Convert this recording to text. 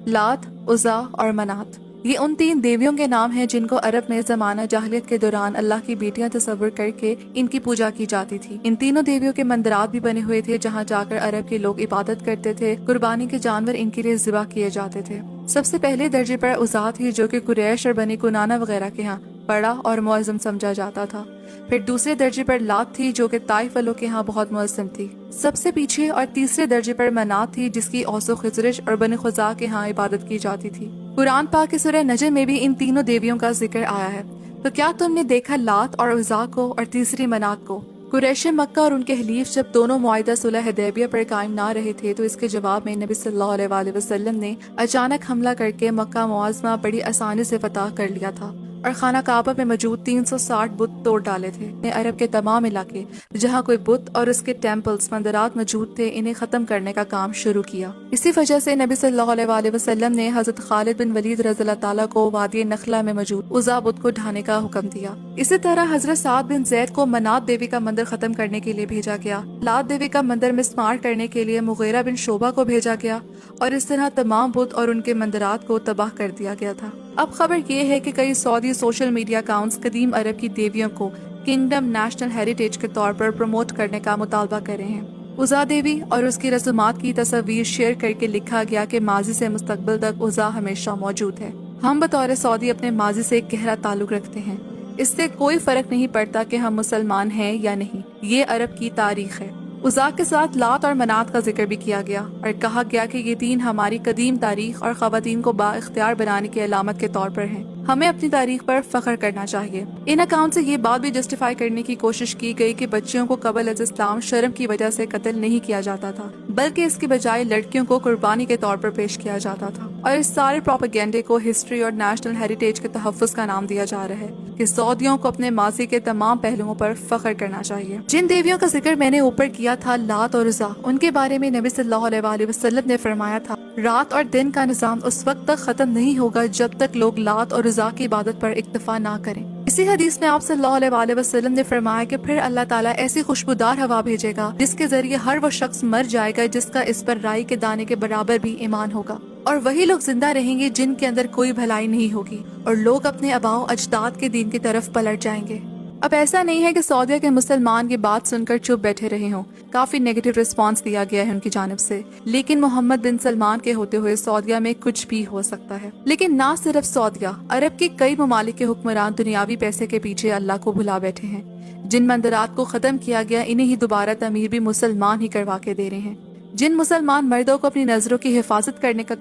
لات، عزا اور منات، یہ ان 3 دیویوں کے نام ہیں جن کو عرب میں زمانہ جاہلیت کے دوران اللہ کی بیٹیاں تصور کر کے ان کی پوجا کی جاتی تھی۔ ان تینوں دیویوں کے مندرات بھی بنے ہوئے تھے جہاں جا کر عرب کے لوگ عبادت کرتے تھے، قربانی کے جانور ان کے لیے ذبح کیے جاتے تھے۔ سب سے پہلے درجے پر عزا تھی جو کہ قریش اور بنی کنانہ وغیرہ کے ہاں بڑا اور معظم سمجھا جاتا تھا۔ پھر دوسرے درجے پر لات تھی جو کہ طائف والوں کے ہاں بہت معظم تھی۔ سب سے پیچھے اور تیسرے درجے پر منات تھی جس کی اوس و خزرج اور بنی خزاع کے ہاں عبادت کی جاتی تھی۔ قرآن پاک کی سورہ نجم میں بھی ان تینوں دیویوں کا ذکر آیا ہے۔ تو کیا تم نے دیکھا لات اور عزا کو اور تیسری منات کو؟ قریش مکہ اور ان کے حلیف جب دونوں معاہدہ صلح حدیبیہ پر قائم نہ رہے تھے تو اس کے جواب میں نبی صلی اللہ علیہ وآلہ وسلم نے اچانک حملہ کر کے مکہ معظمہ بڑی آسانی سے فتح کر لیا تھا اور خانہ کعبہ میں موجود 360 بت توڑ ڈالے تھے۔ عرب کے تمام علاقے جہاں کوئی بت اور اس کے ٹیمپلز مندرات موجود تھے انہیں ختم کرنے کا کام شروع کیا۔ اسی وجہ سے نبی صلی اللہ علیہ وآلہ وسلم نے حضرت خالد بن ولید رضی اللہ تعالیٰ کو وادی نخلہ میں موجود عزا بت کو ڈھانے کا حکم دیا۔ اسی طرح حضرت سعد بن زید کو منات دیوی کا مندر ختم کرنے کے لیے بھیجا گیا۔ لات دیوی کا مندر مسمار کرنے کے لیے مغیرہ بن شعبہ کو بھیجا گیا اور اس طرح تمام بت اور ان کے مندرات کو تباہ کر دیا گیا تھا۔ اب خبر یہ ہے کہ کئی سعودی سوشل میڈیا اکاؤنٹس قدیم عرب کی دیویوں کو کنگڈم نیشنل ہیریٹیج کے طور پر پروموٹ کرنے کا مطالبہ کر رہے ہیں۔ عزا دیوی اور اس کی رسومات کی تصاویر شیئر کر کے لکھا گیا کہ ماضی سے مستقبل تک عزا ہمیشہ موجود ہے۔ ہم بطور سعودی اپنے ماضی سے ایک گہرا تعلق رکھتے ہیں، اس سے کوئی فرق نہیں پڑتا کہ ہم مسلمان ہیں یا نہیں، یہ عرب کی تاریخ ہے۔ عزا کے ساتھ لات اور منات کا ذکر بھی کیا گیا اور کہا گیا کہ یہ 3 ہماری قدیم تاریخ اور خواتین کو با اختیار بنانے کی علامت کے طور پر ہیں۔ ہمیں اپنی تاریخ پر فخر کرنا چاہیے۔ ان اکاؤنٹ سے یہ بات بھی جسٹیفائی کرنے کی کوشش کی گئی کہ بچیوں کو قبل از اسلام شرم کی وجہ سے قتل نہیں کیا جاتا تھا، بلکہ اس کے بجائے لڑکیوں کو قربانی کے طور پر پیش کیا جاتا تھا، اور اس سارے پروپیگنڈے کو ہسٹری اور نیشنل ہیریٹیج کے تحفظ کا نام دیا جا رہا ہے کہ سعودیوں کو اپنے ماضی کے تمام پہلوؤں پر فخر کرنا چاہیے۔ جن دیویوں کا ذکر میں نے اوپر کیا تھا لات اور عزا، ان کے بارے میں نبی صلی اللہ علیہ وآلہ وسلم نے فرمایا تھا رات اور دن کا نظام اس وقت تک ختم نہیں ہوگا جب تک لوگ لات اور عزا کی عبادت پر اکتفا نہ کریں۔ اسی حدیث میں آپ صلی اللہ علیہ وآلہ وسلم نے فرمایا کہ پھر اللہ تعالیٰ ایسی خوشبودار ہوا بھیجے گا جس کے ذریعے ہر وہ شخص مر جائے گا جس کا اس پر رائی کے دانے کے برابر بھی ایمان ہوگا، اور وہی لوگ زندہ رہیں گے جن کے اندر کوئی بھلائی نہیں ہوگی، اور لوگ اپنے آباؤ اجداد کے دین کی طرف پلٹ جائیں گے۔ اب ایسا نہیں ہے کہ سعودیہ کے مسلمان یہ بات سن کر چپ بیٹھے رہے ہوں، کافی نیگیٹو رسپانس دیا گیا ہے ان کی جانب سے، لیکن محمد بن سلمان کے ہوتے ہوئے سعودیہ میں کچھ بھی ہو سکتا ہے۔ لیکن نہ صرف سعودیہ، عرب کے کئی ممالک کے حکمران دنیاوی پیسے کے پیچھے اللہ کو بھلا بیٹھے ہیں۔ جن مندرات کو ختم کیا گیا انہیں ہی دوبارہ تعمیر بھی مسلمان ہی کروا کے دے رہے ہیں۔ جن مسلمان مردوں کو اپنی نظروں کی حفاظت کرنے کا